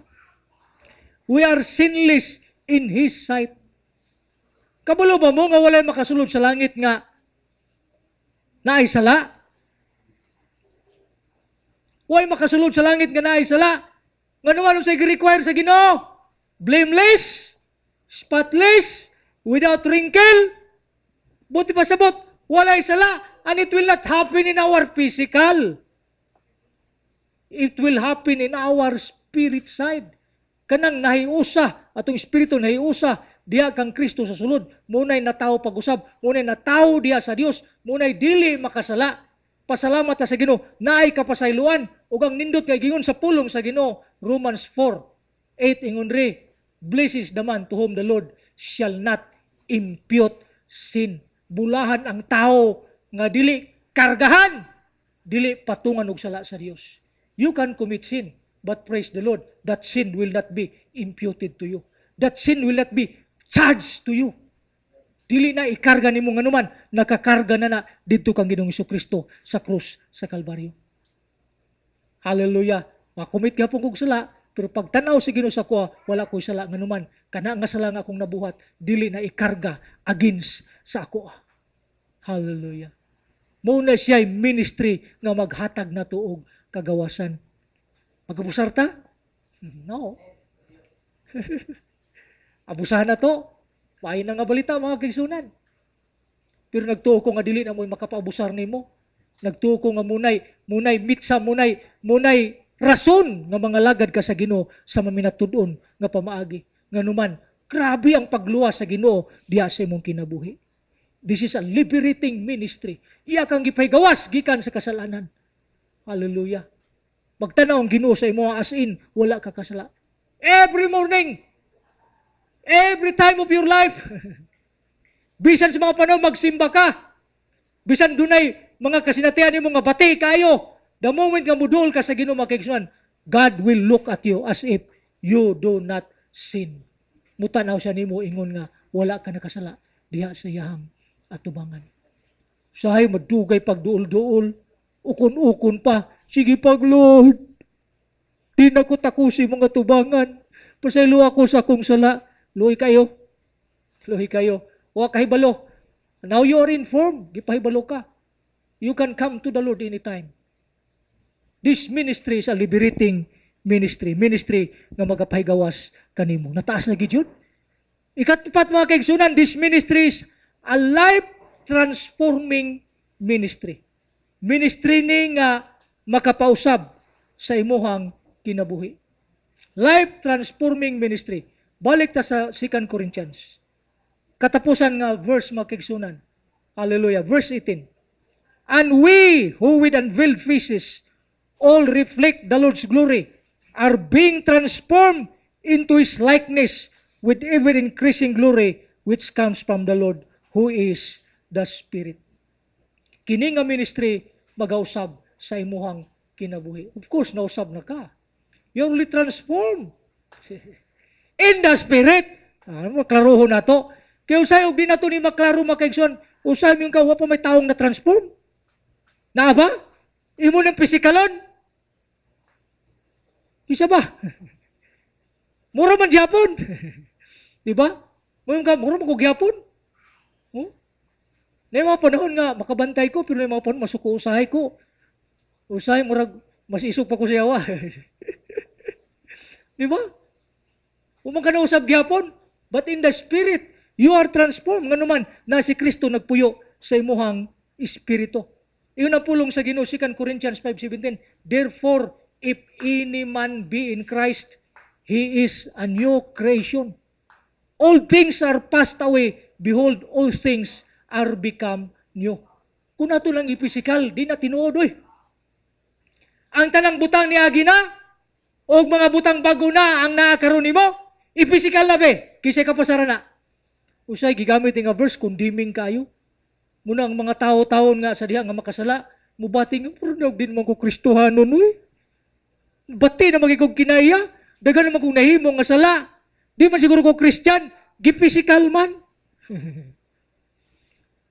We are sinless in His sight. Kabalo ba mo nga walay makasulod sa langit nga naay sala? Walay makasulod sa langit nga naay sala. Nga naman sa i-require sa Ginoo? Blameless, spotless, without wrinkle. Buti pa sabot, walay sala. And it will not happen in our physical. It will happen in our spirit side. Kanang nahiusa, atong espiritu nahiusa, diya kang Kristo sa sulod. Munay natao pag-usab, munay natao diya sa Dios, munay dili makasala. Pasalamat ta sa Ginoo, naay kapasayloan, ug ang nindot kay gingon sa pulong sa Ginoo, Romans 4:8 ingon re, blessed is the man to whom the Lord shall not impute sin. Bulahan ang tao nga dili kargahan, dili patungan og sala sa Dios. You can commit sin, but praise the Lord, that sin will not be imputed to you. That sin will not be charged to you. Dili na ikarga nimo nganuman, nakakarga na didto kang Ginoong Hesukristo sa krus sa Kalbaryo. Hallelujah. Makumit ka kog sala, pero pag tanaw sa Ginoo sa kuha, wala ko'y sala nganuman. Kana nga sala nga akong nabuhat, dili na ikarga against sa ako. Hallelujah. Muna siya'y ministry nga maghatag na tuog kagawasan. Magabusar ta? No. Abusahan na to. Paay na nga balita mga kaigsunan. Pero nagtuo ko nga dili na mo'y makapaabusar nimo. Nagtuo ko nga munay mitsa, munay rason nga mga lagad ka sa Ginoo sa maminatud-on nga pamaagi. Nganuman, grabe ang pagluwas sa Ginoo diya sa imong kinabuhi. This is a liberating ministry. Iya kang gipaygawas gikan sa kasalanan. Hallelujah. Magtanaw ang Ginoo sa imo as in wala ka kasala. Every morning, every time of your life, bisan sa mga panahon magsimba ka, bisan dunay mga kasinatian nimo nga bati kayo, the moment nga mudol ka sa Ginoo mga kaigsunan, God will look at you as if you do not sin. Mutanaw siya nimo ingon nga wala ka nakasala diha sa iyahang atubangan. Sahay madugay pagduol-duol, ukon-ukon pa, sige pag Lord, di na ko takusi mga tubangan, pasaylo ako sa akong sala, luhi kayo, huwag kahibalo. Now you are informed, gipahibalo ka. You can come to the Lord anytime. This ministry is a liberating ministry nga magapahigawas kanimo. Nataas na gid yun. Ikatupat mga kaigsunan, this ministry is a life-transforming ministry. Ministry ni nga makapausab sa imuhang kinabuhi. Life-transforming ministry. Balik ta sa 2 Corinthians. Katapusan nga verse mga kaigsunan. Hallelujah. Verse 18. And we who with unveiled faces all reflect the Lord's glory are being transformed into His likeness with ever-increasing glory which comes from the Lord who is the Spirit. Kini nga ministry magausab sa imuhang kinabuhi. Of course, nausab na ka. You're only transformed in the Spirit. Maklaruho na to. Kaya usay, di na to ni maklaro makaigsuan, usay yung kawa pa may taong na-transform. Na ba? Imo ng pisikalon? Isa ba? Mura man gyapon. Di ba? Mura man ko gyapon. Na yung mga panahon nga, makabantay ko, pero na yung mga panahon, masuko usahay ko. Usahay, murag, mas isok pa ko sa yawa. Di ba? Umang ka na usab gyapon, but in the Spirit, you are transformed. Nga naman, na si Kristo nagpuyo sa imuhang espiritu. Iyon ang pulong sa Ginoo, 2 Corinthians 5:17. Therefore, if any man be in Christ, he is a new creation. All things are passed away. Behold, all things are become new. Kung ato lang ipisikal, di na tinuod, oy. Ang tanang butang ni Agina, o mga butang bago na ang naakaroon nimo, ipisikal na be, kisay ka pasara na. Usay gigamit nga verse condemning kayo. Muna ang mga tao-taon nga sa diha nga makasala, mubating pero din man ko Kristohanon uy. Bati na magigog kinaya, dagan naman kong nahimo nga sala. Di man siguro ko Christian, gipisikal man.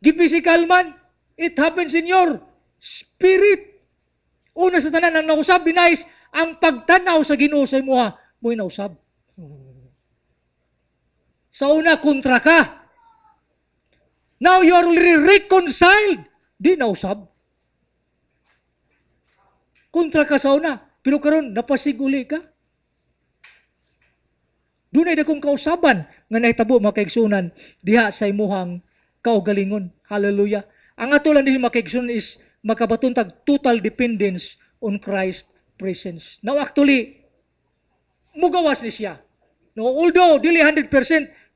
Gipisikal man. It happens in your spirit. Una sa tanan ang nausab binais ang pagtanaw sa Ginoo sa imuha, mo'y nausab. Sa una kontra ka. Now you are reconciled. Di nausab. Kontra ka sa una, pero karon napasiguli ka. Dunay dakong kausaban nga nahitabo makaigsunan diha sa imuhang kaugalingon. Hallelujah. Ang ato lang din makaigsunan is makabaton tag total dependence on Christ presence. Now actually, mugawas ni siya. No, although dili 100%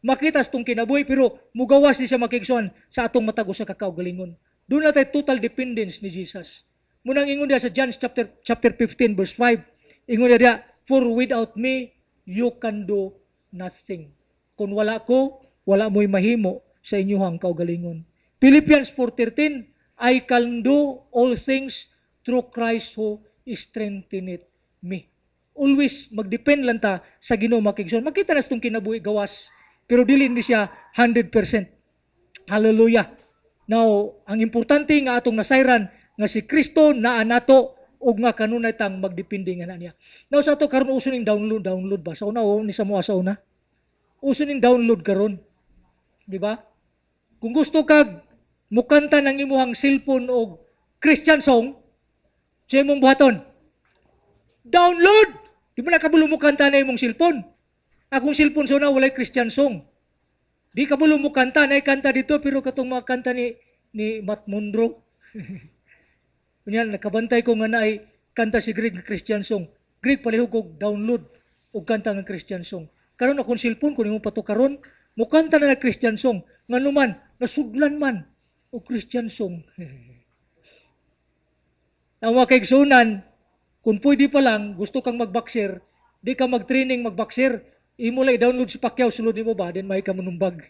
makita sa itong kinabuhi, pero mugawas ni siya makaigsunan sa atong matag usa ka kaugalingon. Doon na tayo total dependence ni Jesus. Munang ingon diya sa John chapter 15 verse 5. Ingon diya, for without me you can do nothing. Kung wala ko, wala mo'y mahimo sa inyuhang kaugalingon. Philippians 4:13, I can do all things through Christ who strengtheneth me. Always magdepend lang ta sa Ginoo makigsuon. Makita na itong kinabuhi gawas, pero dili ni siya 100%. Hallelujah. Now, ang importante nga atong nasayran nga si Kristo naa nato ug nga kanunay tang magdepende nga na niya. Now sa ato karon uso ning download ba? Sa una ni sa mo sa una. Uso ning download karon. Di ba? Kung gusto kag mukanta ng imuhang cellphone o Christian song, sa imong buhaton, download! Di ba nakabulo mo kanta na imong cellphone? Akong cellphone sa una walay Christian song. Di kabulo mo kanta, na kanta dito, pero katong mga kanta ni Matt Monroe. Kunyan, nakabantay ko nga na ay kanta si Greg nga Christian song. Greg, palihog ko download o kanta ng Christian song. Karon akong cellphone, kung mo pato karon, mo kanta na Christian song. Nga naman, nasuglan man o Christian song. Ang mga kaigsunan, kung pwede pa lang, gusto kang mag-boxer, di ka mag-training mag-boxer, imo lang i-download si Pacquiao, sulod mo ba, then may ka manumbag.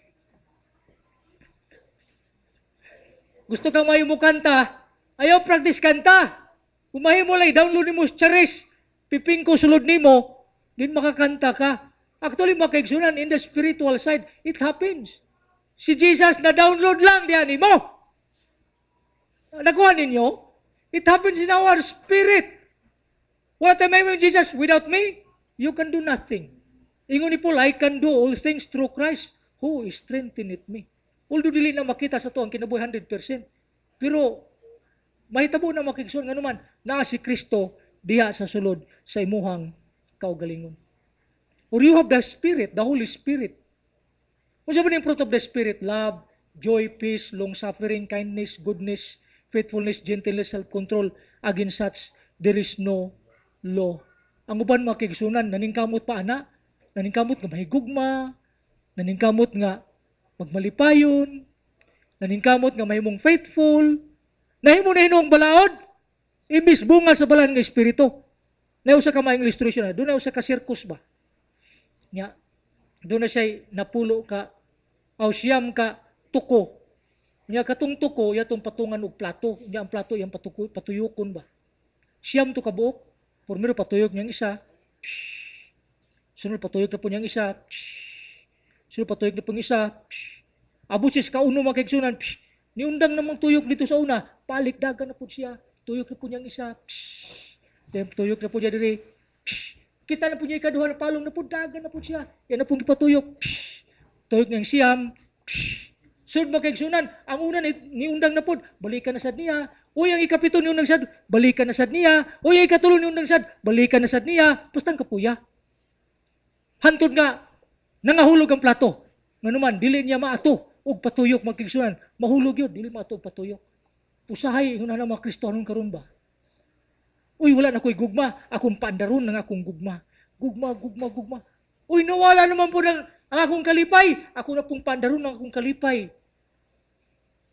Gusto kang mayo mo kanta, ayaw practice kanta. Kumahi mo lang, i-download mo si Charis, piping ko sulod nimo, din makakanta ka. Actually, makaigsunan, in the spiritual side, it happens. Si Jesus na download lang diyan nimo. Nakuha ninyo? It happens in our spirit. What am I with Jesus? Without me, you can do nothing. Ingon ni Paul, I can do all things through Christ who strengtheneth me. Although dili na makita sa to ang kinabuhi 100%. Pero mahitabo na makigsuon nga naman na si Kristo diha sa sulod sa imuhang kaugalingon. Or you have the Spirit, the Holy Spirit. Kung sabi ng fruit of the Spirit, love, joy, peace, long-suffering, kindness, goodness, faithfulness, gentleness, self-control. Against such, there is no law. Ang uban makigsunan, naningkamot pa ana, naningkamot nga mahigugma, naningkamot nga magmalipayon, naningkamot nga mahimong faithful, nahimo na hinong balaod, imbis bunga sa balan nga espiritu. Nayo sa kamayong illustration na, doon na sa ka-circus ba? Nya, doon na siya napulo ka, o siyam ka tuko. Nya katong tuko, yatong patungan og plato. Nya ang plato, yung patuyukon ba? Siyam to kabuok, pormiro patuyok niyang isa, sunod patuyok na po niyang isa, sunod patuyok na po niyang isa, abot siya sa kauno makiksunan, niundang namang tuyok dito sa una, palik dagan na po siya, tuyok na po niyang isa, then tuyok na po niya diri, kita na po niya ikaduha na palong na po, dagan na po siya, yan na po ipatuyok, tuyok niyang siyam, sunod makiksunan, ang una niundang na po, balikan na sad niya, uy ang ikapito niundang sad, balikan na sad niya, uy ang ikatulo niundang sad, balikan na sad niya, pastang kapuya. Hantod nga, nangahulog ang plato, nga naman, dili niya maato, og patuyok magkigsunan, mahulog yun, dili maato og patuyok. Usahay, yun na mga Kristohanon karon ba? Uy, wala na ko'y gugma, akong pandaron ng akong gugma. Gugma. Uy, nawala naman po ng ang akong kalipay, ako na pong pandaron ng akong kalipay.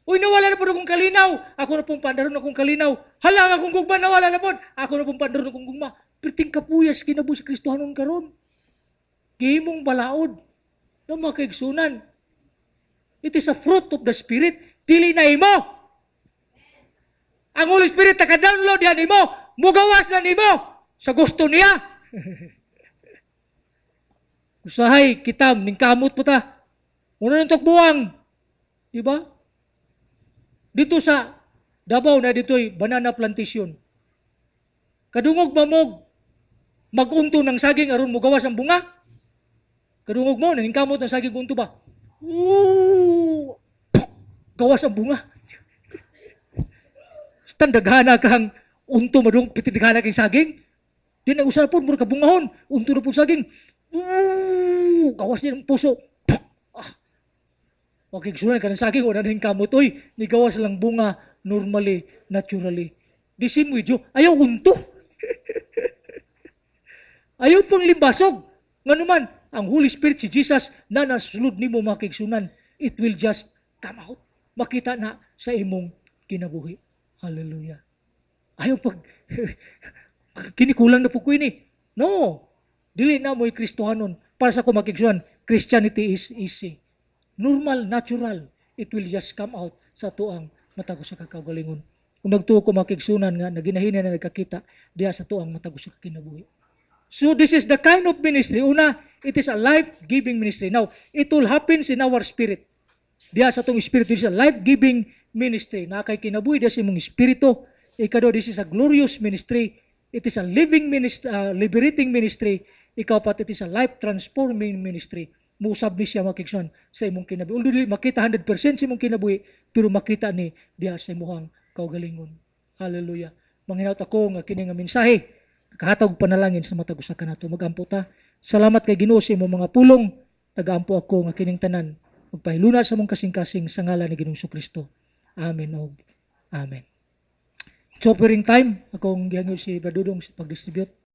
Uy, nawala na po ng akong kalinaw, ako na pong pandaron ng akong kalinaw. Hala, ang akong gugma, nawala na po, ako na pong pandaron ng akong gugma. Perting kapuyas, kinabu si Kristohanon karon. Gihimong balaod, ng mga kaigsunan. It is a fruit of the Spirit. Dili na imo. Ang Holy Spirit naka-download yan imo. Mugawas na nimo sa gusto niya. Usahay kitam ning kamot po ta. Una nang buwang. Diba? Dito sa Davao na dito'y banana plantation. Kadungog mamog magunto ng saging aron mugawas ang bunga. Kadungog mo ning kamot ng saging unto ba? Ooh! Gawas ang bunga. Standaghana kang unto madung pitidghana kang saging. Di na usap po mo kabungahon, unto na po saging. Ooh! Gawas niya ng puso. Makiksunan ka ng saging, wala na yung kamot. Uy, ni gawas lang bunga normally, naturally. The same with you. Ayaw unto. Ayaw pang limbasog. Nga naman, ang Holy Spirit, si Jesus, na nasulod ni mo makiksunan, it will just come out. Makita na sa imong kinabuhi. Hallelujah. Ayaw pag kinikulang na po ko ini. No. Dili na mo'y Kristohanon. Para sa ko makiksunan, Christianity is easy. Normal, natural. It will just come out sa tuang matago sa kakagalingon. Kung nagtuo ko makiksunan nga, naginahinan na nagkakita, diya sa tuang matago sa kinabuhi. So this is the kind of ministry. Una, it is a life-giving ministry. Now, it will happen in our spirit. Diya sa itong espiritu, this is a life-giving ministry. Na kay kinabuhi diya sa imong espiritu. Ikado, this is a glorious ministry. It is a living ministry, liberating ministry. Ikaw pat, it is a life-transforming ministry. Musab ni siya makiksunan sa imong kinabuhi. Although makita 100% sa imong kinabuhi, pero makita ni diya sa imong kaugalingon. Hallelujah. Manghinaut ako nga kini nga mensahe. Kahatag panalangin sa matag usa kanato. Magampo ta. Salamat kay Ginoo sa imong mga pulong. Nagaampo ako nga kining tanan. Magpahiluna sa mong kasing-kasing sa ngalan ni Ginoong Kristo. Amen og amen. It's offering time. Akong gihangyo si Badudong sa pag-distribute.